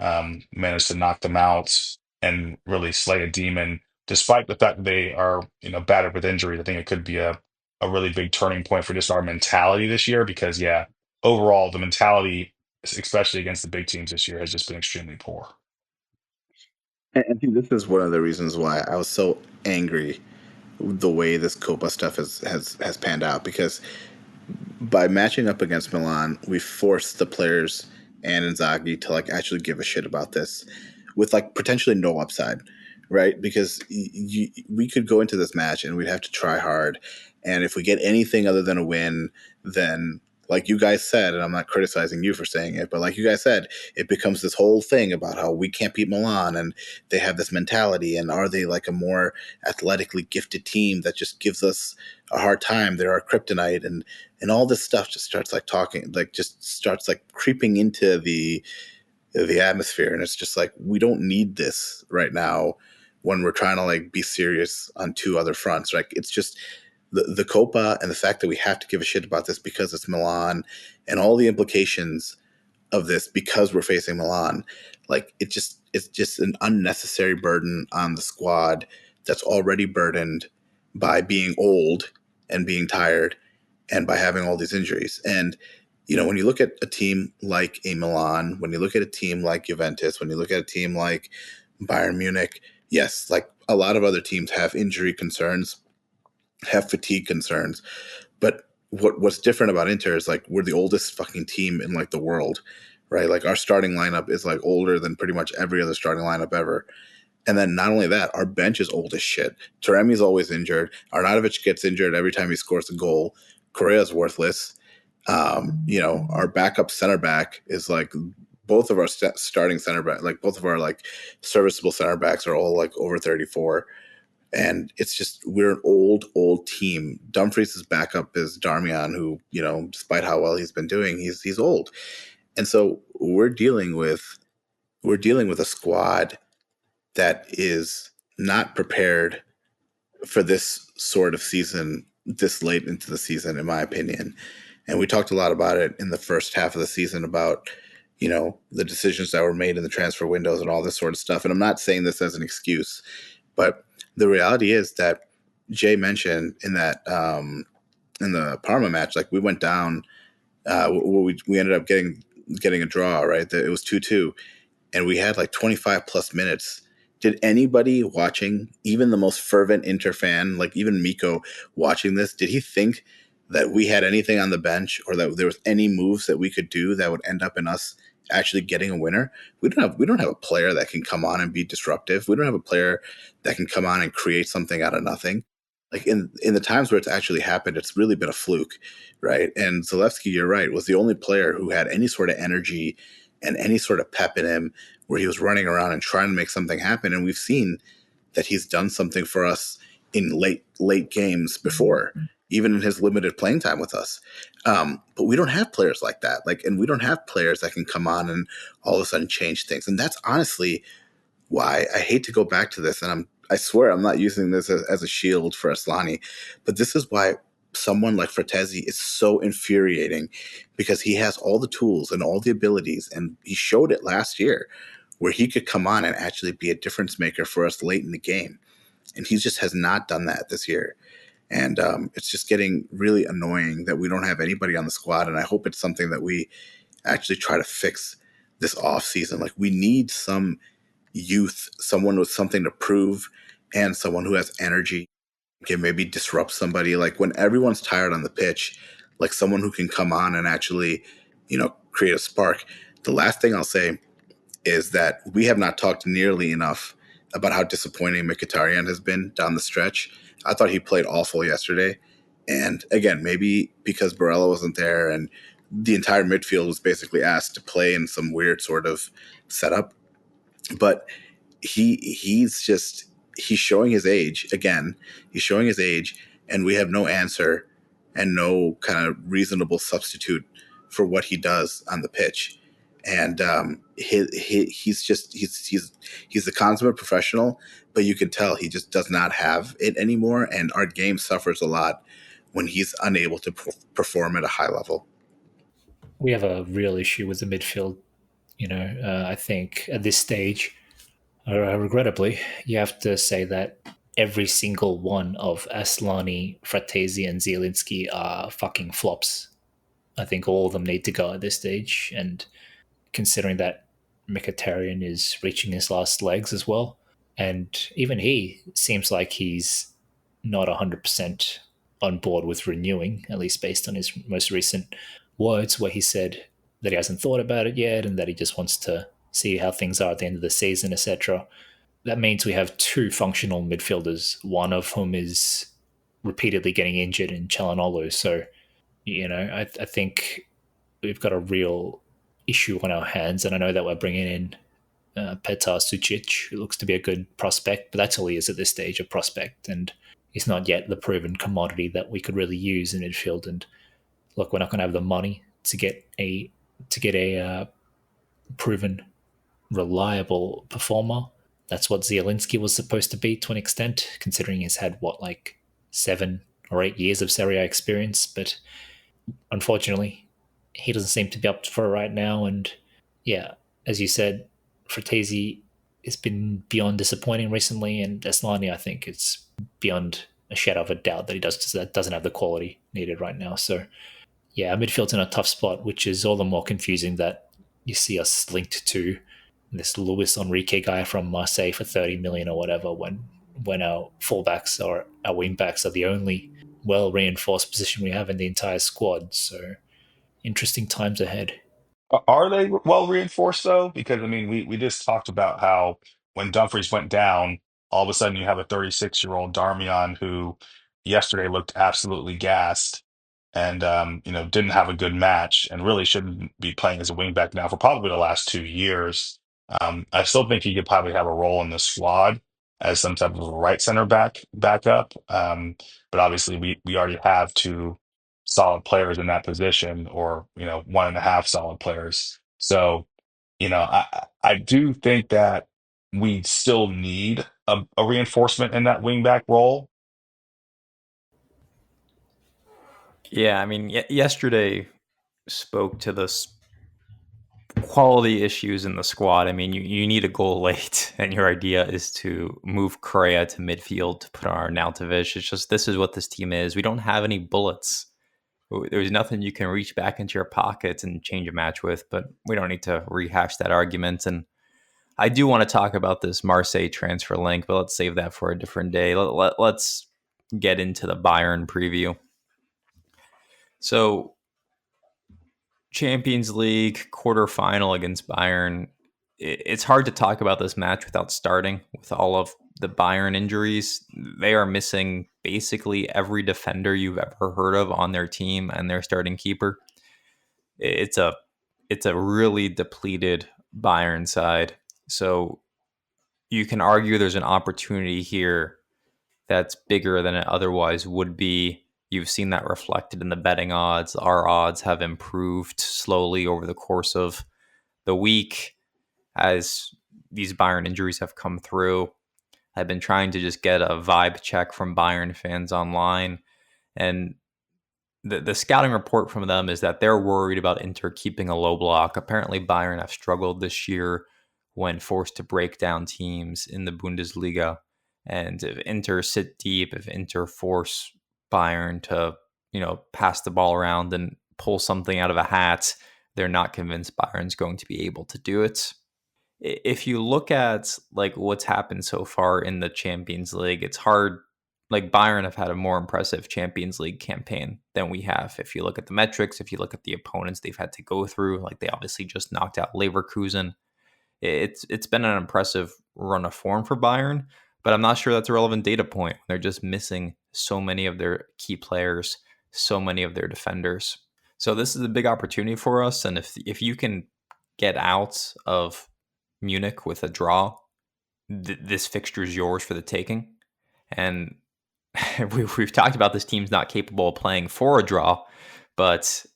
and manage to knock them out and really slay a demon despite the fact that they are, battered with injuries. I think it could be a really big turning point for just our mentality this year because, yeah, overall, the mentality, especially against the big teams this year, has just been extremely poor. And I think this is one of the reasons why I was so angry the way this Copa stuff has panned out because by matching up against Milan, we forced the players and Inzaghi to like actually give a shit about this, with like potentially no upside, right? Because we could go into this match and we'd have to try hard, and if we get anything other than a win, then like you guys said, and I'm not criticizing you for saying it, but like you guys said, it becomes this whole thing about how we can't beat Milan and they have this mentality, and are they like a more athletically gifted team that just gives us a hard time? They're our kryptonite, and all this stuff just starts like talking, like just starts like creeping into the atmosphere, and it's just like we don't need this right now when we're trying to like be serious on two other fronts. Like it's just the Copa and the fact that we have to give a shit about this because it's Milan and all the implications of this because we're facing Milan. Like it's just an unnecessary burden on the squad that's already burdened by being old and being tired and by having all these injuries. And when you look at a team like a Milan, when you look at a team like Juventus, when you look at a team like Bayern Munich, yes, like a lot of other teams have injury concerns, have fatigue concerns, but what's different about Inter is like we're the oldest fucking team in like the world, right? Like our starting lineup is like older than pretty much every other starting lineup ever. And then not only that, our bench is old as shit. Taremi's always injured. Arnautovic gets injured every time he scores a goal. Correa's worthless. Our backup center back is like both of our starting center back, like both of our like serviceable center backs are all like over 34. And it's just we're an old team. Dumfries' backup is Darmian, who despite how well he's been doing, he's old, and so we're dealing with a squad that is not prepared for this sort of season this late into the season, in my opinion. And we talked a lot about it in the first half of the season about the decisions that were made in the transfer windows and all this sort of stuff. And I'm not saying this as an excuse, but the reality is that Jay mentioned in that in the Parma match, like we went down, we ended up getting a draw, right? It was 2-2, and we had like 25 plus minutes. Did anybody watching, even the most fervent Inter fan, like even Miko watching this, did he think that we had anything on the bench or that there was any moves that we could do that would end up in us actually getting a winner? We don't have a player that can come on and be disruptive. We don't have a player that can come on and create something out of nothing. Like in the times where it's actually happened, it's really been a fluke, right? And Zalewski, you're right, was the only player who had any sort of energy and any sort of pep in him where he was running around and trying to make something happen. And we've seen that he's done something for us in late games before, even in his limited playing time with us. But we don't have players like that. And we don't have players that can come on and all of a sudden change things. And that's honestly why I hate to go back to this. And I swear I'm not using this as a shield for Asllani, but this is why someone like Fratesi is so infuriating, because he has all the tools and all the abilities, and he showed it last year where he could come on and actually be a difference maker for us late in the game. And he just has not done that this year. And it's just getting really annoying that we don't have anybody on the squad. And I hope it's something that we actually try to fix this off season. Like, we need some youth, someone with something to prove, and someone who has energy, can maybe disrupt somebody. Like, when everyone's tired on the pitch, like someone who can come on and actually, create a spark. The last thing I'll say is that we have not talked nearly enough about how disappointing Mkhitaryan has been down the stretch. I thought he played awful yesterday. And again, maybe because Barella wasn't there and the entire midfield was basically asked to play in some weird sort of setup. But he's showing his age again. He's showing his age, and we have no answer and no kind of reasonable substitute for what he does on the pitch. And he's the consummate professional, but you can tell he just does not have it anymore. And our game suffers a lot when he's unable to perform at a high level. We have a real issue with the midfield. I think at this stage, regrettably, you have to say that every single one of Asllani, Fratesi, and Zielinski are fucking flops. I think all of them need to go at this stage. And considering that Mkhitaryan is reaching his last legs as well, and even he seems like he's not 100% on board with renewing, at least based on his most recent words, where he said that he hasn't thought about it yet and that he just wants to see how things are at the end of the season, etc. That means we have two functional midfielders, one of whom is repeatedly getting injured in Çalhanoğlu. So, I think we've got a real issue on our hands. And I know that we're bringing in Petar Sucic, who looks to be a good prospect, but that's all he is at this stage, a prospect. And he's not yet the proven commodity that we could really use in midfield. And look, we're not going to have the money to get a proven, reliable performer. That's what Zielinski was supposed to be to an extent, considering he's had 7 or 8 years of Serie A experience. But unfortunately, he doesn't seem to be up for it right now. And yeah, as you said, Fratesi has been beyond disappointing recently, and Asllani, I think it's beyond a shadow of a doubt that he doesn't have the quality needed right now. So yeah, midfield's in a tough spot, which is all the more confusing that you see us linked to this Luis Enrique guy from Marseille for 30 million or whatever, when our fullbacks or our wingbacks are the only well-reinforced position we have in the entire squad. So interesting times ahead. Are they well reinforced though? Because I mean, we just talked about how when Dumfries went down, all of a sudden you have a 36-year-old Darmian who yesterday looked absolutely gassed and didn't have a good match and really shouldn't be playing as a wingback now for probably the last 2 years. I still think he could probably have a role in the squad as some type of a right center backup. But obviously we already have two solid players in that position, or one and a half solid players. So I do think that we still need a reinforcement in that wingback role. Yeah, I mean, yesterday spoke to the quality issues in the squad. I mean, you need a goal late, and your idea is to move Correa to midfield to put on Arnautovic. It's just, this is what this team is. We don't have any bullets. There's nothing you can reach back into your pockets and change a match with, but we don't need to rehash that argument. And I do want to talk about this Marseille transfer link, but let's save that for a different day. Let's get into the Bayern preview. So, Champions League quarterfinal against Bayern. It's hard to talk about this match without starting with all of the Bayern injuries. They are missing basically every defender you've ever heard of on their team and their starting keeper. It's a it's a really depleted Bayern side. So you can argue there's an opportunity here that's bigger than it otherwise would be. You've seen that reflected in the betting odds. Our odds have improved slowly over the course of the week as these Bayern injuries have come through. I've been trying to just get a vibe check from Bayern fans online, and the scouting report from them is that they're worried about Inter keeping a low block. Apparently, Bayern have struggled this year when forced to break down teams in the Bundesliga. And if Inter sit deep, if Inter force Bayern to, pass the ball around and pull something out of a hat, they're not convinced Bayern's going to be able to do it. If you look at like what's happened so far in the Champions League, it's hard. Like Bayern have had a more impressive Champions League campaign than we have. If you look at the metrics, if you look at the opponents they've had to go through, like they obviously just knocked out Leverkusen. It's been an impressive run of form for Bayern, but I'm not sure that's a relevant data point. They're just missing so many of their key players, so many of their defenders. So this is a big opportunity for us, and if you can get out of Munich with a draw, this fixture is yours for the taking. And we've talked about this team's not capable of playing for a draw, but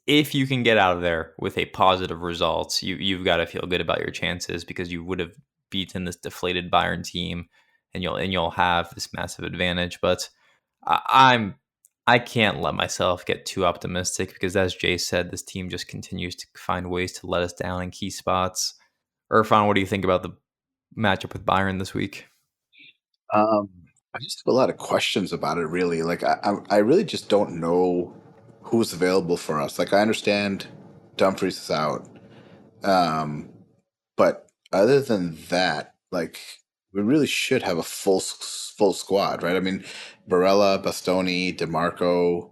if you can get out of there with a positive result, you've got to feel good about your chances because you would have beaten this deflated Bayern team, and you'll have this massive advantage. But I can't let myself get too optimistic because, as Jay said, this team just continues to find ways to let us down in key spots. Irfan, what do you think about the matchup with Bayern this week? I just have a lot of questions about it, really. Like, I really just don't know who's available for us. Like, I understand Dumfries is out, but other than that, like, we really should have a full squad, right? I mean, Barella, Bastoni, DeMarco.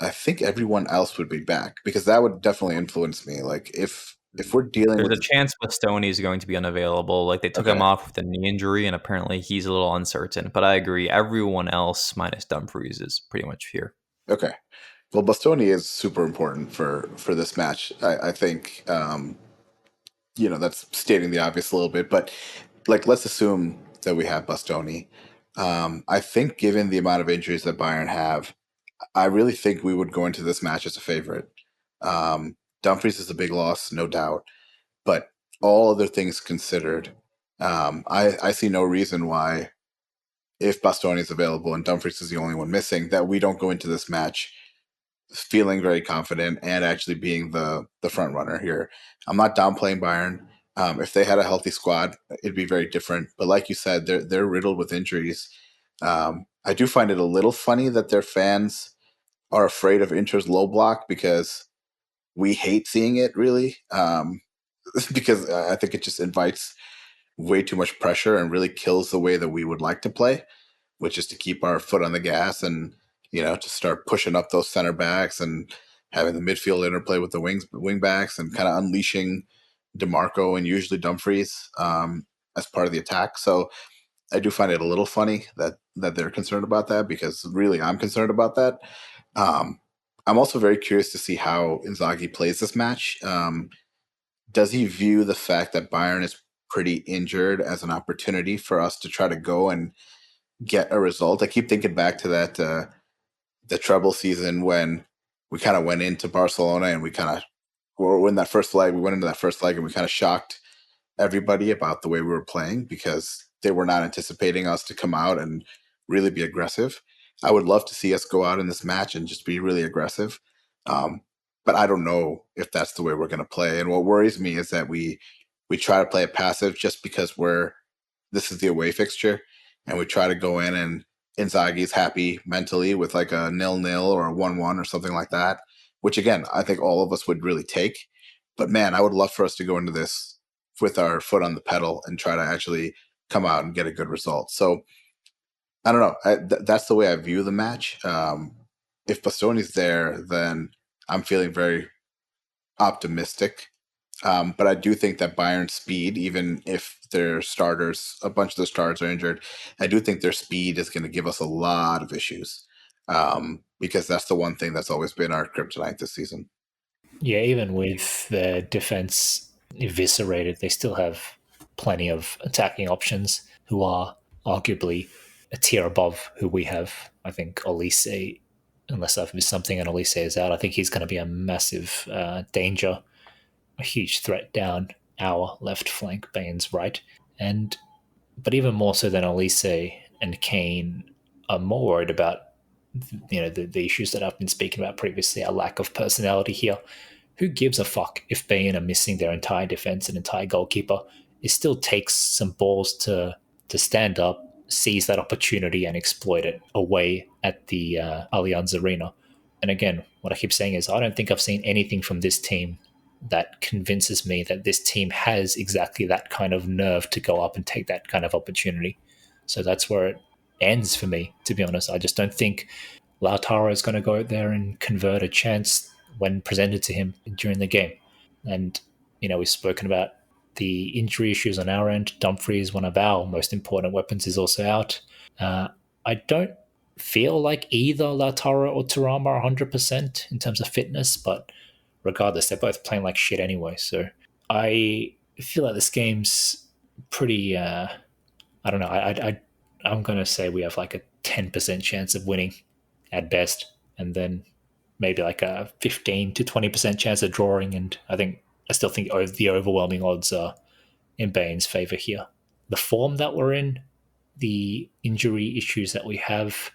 I think everyone else would be back because that would definitely influence me. Like, if we're dealing There's with a chance Bastoni is going to be unavailable. Like they took him okay, off with a knee injury, and apparently he's a little uncertain. But I agree, everyone else minus Dumfries is pretty much here. okay. Well, Bastoni is super important for this match. I think that's stating the obvious a little bit, but like let's assume that we have Bastoni. I think given the amount of injuries that Bayern have, I really think we would go into this match as a favorite. Dumfries is a big loss, no doubt, but all other things considered, I see no reason why, if Bastoni is available and Dumfries is the only one missing, that we don't go into this match feeling very confident and actually being the front runner here. I'm not downplaying Bayern. If they had a healthy squad, it'd be very different. But like you said, they're riddled with injuries. I do find it a little funny that their fans are afraid of Inter's low block because we hate seeing it, really. Because I think it just invites way too much pressure and really kills the way that we would like to play, which is to keep our foot on the gas and to start pushing up those center backs and having the midfield interplay with the wing backs and kind of unleashing DeMarco and usually Dumfries as part of the attack. So I do find it a little funny that they're concerned about that because really I'm concerned about that. Um, I'm also very curious to see how Inzaghi plays this match. Does he view the fact that Bayern is pretty injured as an opportunity for us to try to go and get a result? I keep thinking back to that the treble season when we kind of went into Barcelona and we kind of were in that first leg. We went into that first leg and we kind of shocked everybody about the way we were playing because they were not anticipating us to come out and really be aggressive. I would love to see us go out in this match and just be really aggressive. Um, but I don't know if that's the way we're going to play. And what worries me is that we try to play it passive just because this is the away fixture, and we try to go in and Inzaghi's happy mentally with like a 0-0 or a 1-1 or something like that, which again, I think all of us would really take. But man, I would love for us to go into this with our foot on the pedal and try to actually come out and get a good result. So I don't know. That's the way I view the match. If Bastoni's there, then I'm feeling very optimistic. But I do think that Bayern's speed, even if their starters, a bunch of the stars are injured, I do think their speed is going to give us a lot of issues because that's the one thing that's always been our kryptonite this season. Yeah, even with their defense eviscerated, they still have plenty of attacking options who are arguably a tier above who we have. I think Olise, unless I've missed something and Olise is out, I think he's going to be a massive danger, a huge threat down our left flank, Bane's right. And but even more so than Olise and Kane, I'm more worried about the issues that I've been speaking about previously, our lack of personality here. Who gives a fuck if Bayern are missing their entire defense and entire goalkeeper? It still takes some balls to stand up, seize that opportunity, and exploit it away at the Allianz Arena. And again, what I keep saying is I don't think I've seen anything from this team that convinces me that this team has exactly that kind of nerve to go up and take that kind of opportunity. So that's where it ends for me, to be honest. I just don't think Lautaro is going to go out there and convert a chance when presented to him during the game. And, we've spoken about the injury issues on our end. Dumfries, one of our most important weapons, is also out. I don't feel like either Lautaro or Thuram are 100% in terms of fitness, but regardless, they're both playing like shit anyway. So I feel like this game's pretty. I don't know. I'm gonna say we have like a 10% chance of winning at best, and then maybe like a 15 to 20% chance of drawing. And I still think the overwhelming odds are in Bane's favor here. The form that we're in, the injury issues that we have,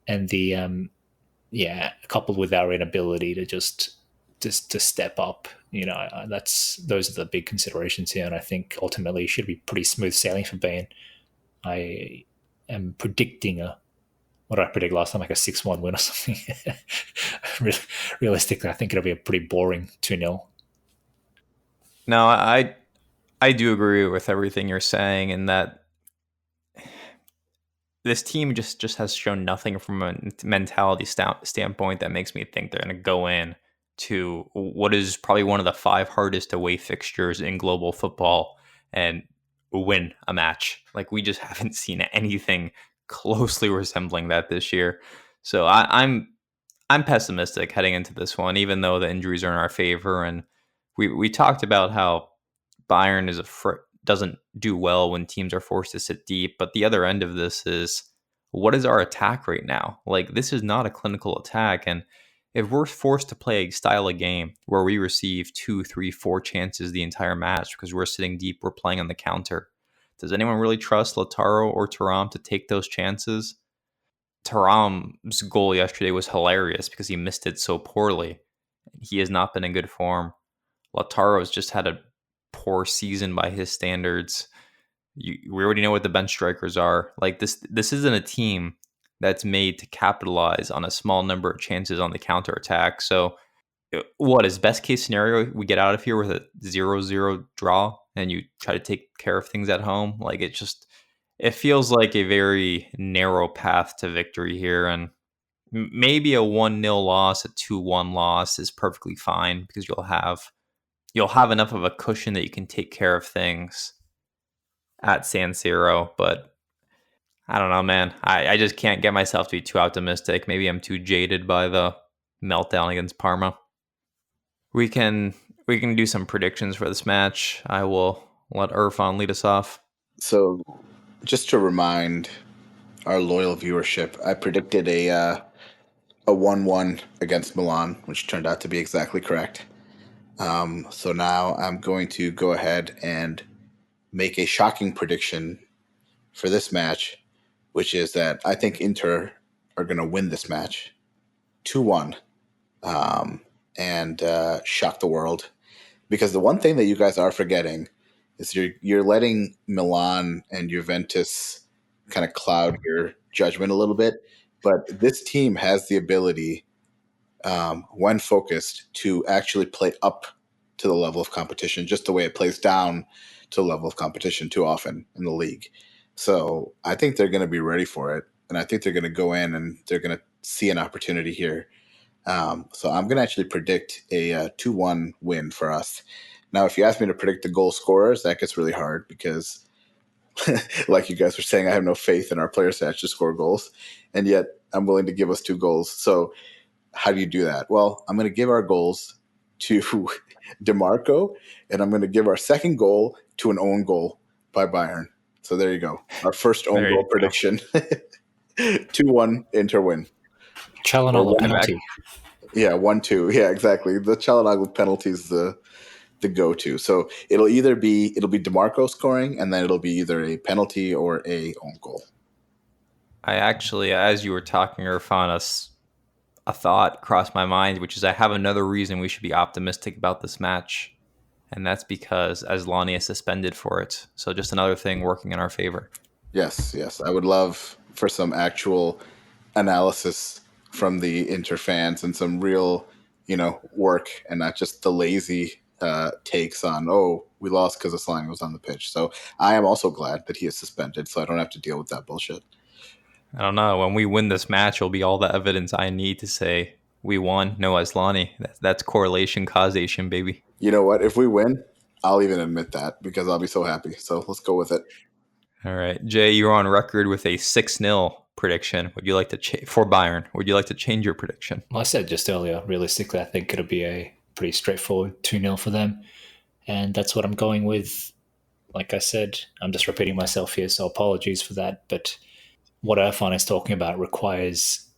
and the coupled with our inability to just to step up, those are the big considerations here. And I think ultimately it should be pretty smooth sailing for Bane. I am predicting what did I predict last time? Like a 6-1 win or something. Realistically, I think it'll be a pretty boring 2-0. No, I do agree with everything you're saying, in that this team just has shown nothing from a mentality standpoint that makes me think they're going to go in to what is probably one of the 5 hardest away fixtures in global football and win a match. Like, we just haven't seen anything closely resembling that this year. So I'm pessimistic heading into this one, even though the injuries are in our favor. And we talked about how Bayern doesn't do well when teams are forced to sit deep. But the other end of this is, what is our attack right now? Like, this is not a clinical attack. And if we're forced to play a style of game where we receive 2, 3, 4 chances the entire match because we're sitting deep, we're playing on the counter, does anyone really trust Lautaro or Thuram to take those chances? Thuram's goal yesterday was hilarious because he missed it so poorly. He has not been in good form. Lautaro's just had a poor season by his standards. We already know what the bench strikers are. Like, this isn't a team that's made to capitalize on a small number of chances on the counterattack. So what is best case scenario? We get out of here with a 0-0 draw and you try to take care of things at home. Like, it feels like a very narrow path to victory here. And maybe a 1-0 loss, a 2-1 loss is perfectly fine because you'll have enough of a cushion that you can take care of things at San Siro. But I don't know, man. I just can't get myself to be too optimistic. Maybe I'm too jaded by the meltdown against Parma. We can do some predictions for this match. I will let Irfan lead us off. So, just to remind our loyal viewership, I predicted a 1-1 against Milan, which turned out to be exactly correct. So now I'm going to go ahead and make a shocking prediction for this match, which is that I think Inter are going to win this match 2-1 and shock the world. Because the one thing that you guys are forgetting is you're letting Milan and Juventus kind of cloud your judgment a little bit. But this team has the ability, when focused, to actually play up to the level of competition, just the way it plays down to the level of competition too often in the league. So I think they're going to be ready for it. And I think they're going to go in and they're going to see an opportunity here. So I'm going to actually predict a 2-1 win for us. Now, if you ask me to predict the goal scorers, that gets really hard because, like you guys were saying, I have no faith in our players to actually score goals. And yet I'm willing to give us 2 goals. So how do you do that? Well, I'm going to give our goals to DeMarco, and I'm going to give our second goal to an own goal by Bayern. So there you go. Our first own There you goal go. prediction. 2-1 Inter win. Chalanoglu penalty. Yeah, 1-2. Yeah, exactly. The Chalanoglu penalty is the go-to. So it'll be DeMarco scoring, and then it'll be either a penalty or a own goal. I actually, as you were talking, Irfan, a thought crossed my mind, which is I have another reason we should be optimistic about this match, and that's because Asllani is suspended for it. So just another thing working in our favor. Yes. I would love for some actual analysis from the Inter fans and some real, work, and not just the lazy takes on, we lost because Asllani was on the pitch. So I am also glad that he is suspended, so I don't have to deal with that bullshit. I don't know. When we win this match, it'll be all the evidence I need to say we won. No Asllani. That's correlation, causation, baby. You know what? If we win, I'll even admit that because I'll be so happy. So let's go with it. All right, Jay, you're on record with a 6-0 prediction. Would you like to for Bayern? Would you like to change your prediction? Well, I said just earlier, realistically, I think it'll be a pretty straightforward 2-0 for them. And that's what I'm going with. Like I said, I'm just repeating myself here, so apologies for that. But what Irfan is talking about requires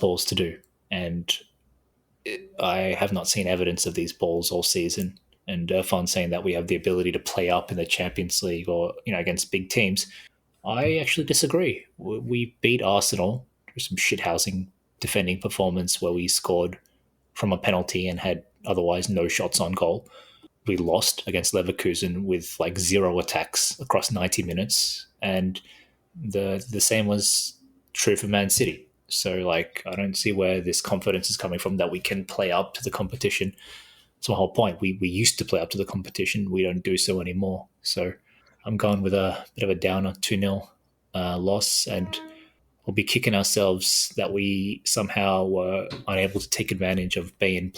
balls to do. And I have not seen evidence of these balls all season. And Irfan saying that we have the ability to play up in the Champions League or against big teams. I actually disagree. We beat Arsenal through some shithousing defending performance where we scored from a penalty and had otherwise no shots on goal. We lost against Leverkusen with like 0 attacks across 90 minutes, and the same was true for Man City. So I don't see where this confidence is coming from that we can play up to the competition. That's my whole point. We used to play up to the competition. We don't do so anymore. So I'm going with a bit of a downer 2-0 loss, and we'll be kicking ourselves that we somehow were unable to take advantage of Bayern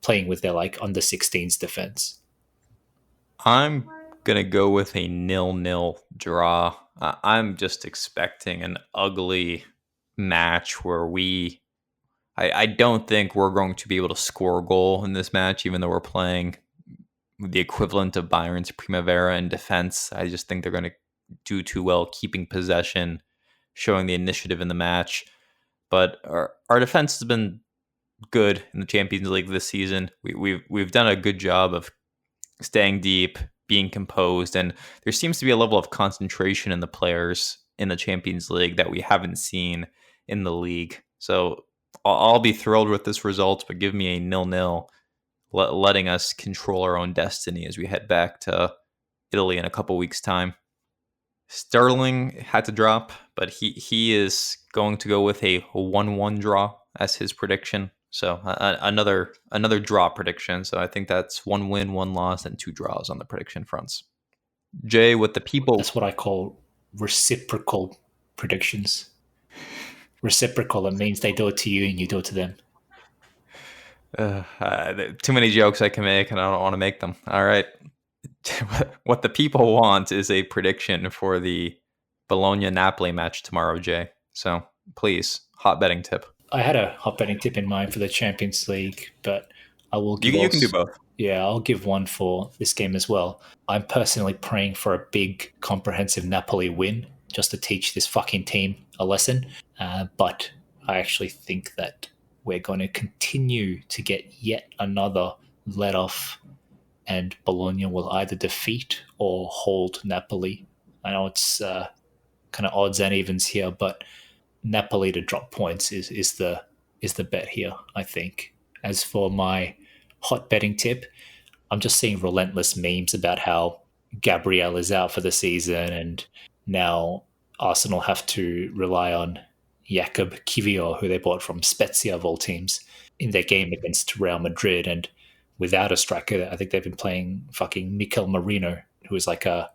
playing with their under 16s defense. I'm gonna go with a 0-0 draw. I'm just expecting an ugly match where I don't think we're going to be able to score a goal in this match, even though we're playing the equivalent of Bayern's Primavera in defense. I just think they're going to do too well keeping possession, showing the initiative in the match. But our defense has been good in the Champions League this season. We've done a good job of staying deep, being composed, and there seems to be a level of concentration in the players in the Champions League that we haven't seen in the league. So I'll be thrilled with this result, but give me a 0-0, letting us control our own destiny as we head back to Italy in a couple weeks' time. Sterling had to drop, but he is going to go with a 1-1 draw as his prediction. So another draw prediction. So I think that's 1 win, 1 loss, and 2 draws on the prediction fronts. Jay, what the people... That's what I call reciprocal predictions. Reciprocal, it means they do it to you and you do it to them. Too many jokes I can make, and I don't want to make them. All right. What the people want is a prediction for the Bologna-Napoli match tomorrow, Jay. So please, hot betting tip. I had a hot betting tip in mind for the Champions League, but I will give you can do both. Yeah, I'll give one for this game as well. I'm personally praying for a big, comprehensive Napoli win just to teach this fucking team a lesson. But I actually think that we're going to continue to get yet another let off, and Bologna will either defeat or hold Napoli. I know it's kind of odds and evens here, but Napoli to drop points is the bet here, I think. As for my hot betting tip, I'm just seeing relentless memes about how Gabriel is out for the season, and now Arsenal have to rely on Jakub Kiwior, who they bought from Spezia of all teams, in their game against Real Madrid. And without a striker, I think they've been playing fucking Mikel Merino, who is like a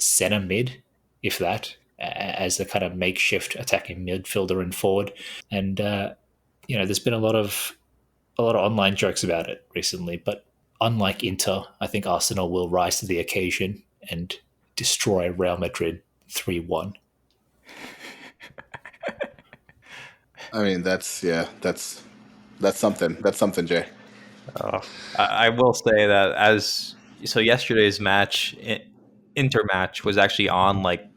center mid, if that, as a kind of makeshift attacking midfielder and forward. And there's been a lot of online jokes about it recently, but unlike Inter, I think Arsenal will rise to the occasion and destroy Real Madrid 3-1. I mean, that's something. That's something, Jay. I will say that yesterday's Inter match was actually on like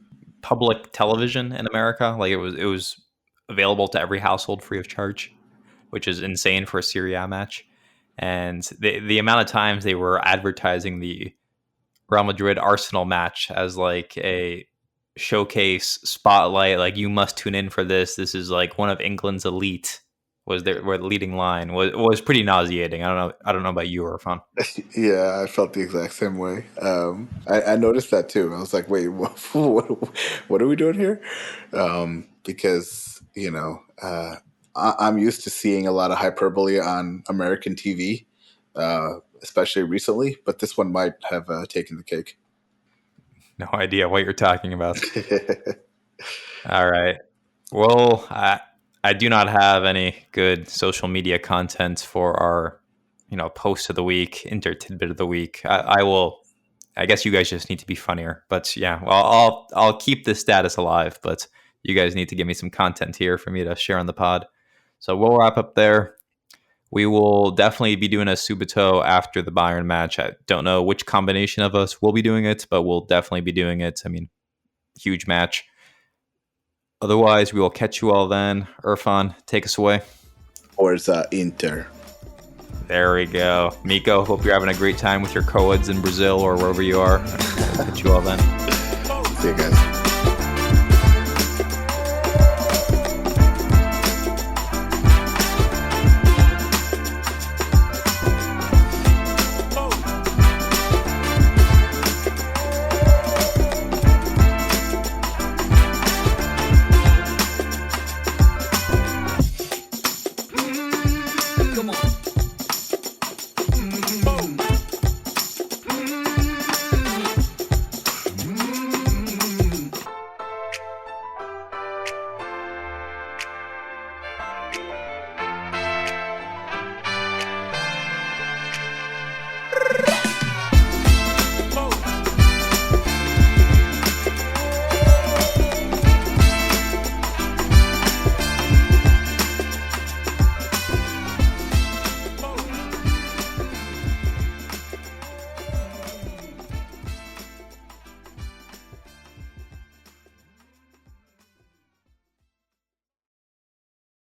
public television in America. Like it was available to every household free of charge, which is insane for a Serie A match. And the amount of times they were advertising the Real Madrid Arsenal match as like a showcase spotlight, like you must tune in for this. This is like one of England's elite. Was there where the leading line was pretty nauseating. I don't know about you, Irfan. Yeah, I felt the exact same way. I noticed that too. I was like, wait, what are we doing here? Because, I'm used to seeing a lot of hyperbole on American TV, especially recently, but this one might have taken the cake. No idea what you're talking about. All right. Well, I do not have any good social media content for our, post of the week, Inter tidbit of the week. I will. I guess you guys just need to be funnier. But yeah, well, I'll keep this status alive. But you guys need to give me some content here for me to share on the pod. So we'll wrap up there. We will definitely be doing a Subito after the Bayern match. I don't know which combination of us will be doing it, but we'll definitely be doing it. I mean, huge match. Otherwise, we will catch you all then. Irfan, take us away. Forza Inter. There we go. Miko, hope you're having a great time with your co-eds in Brazil or wherever you are. Catch you all then. See you guys.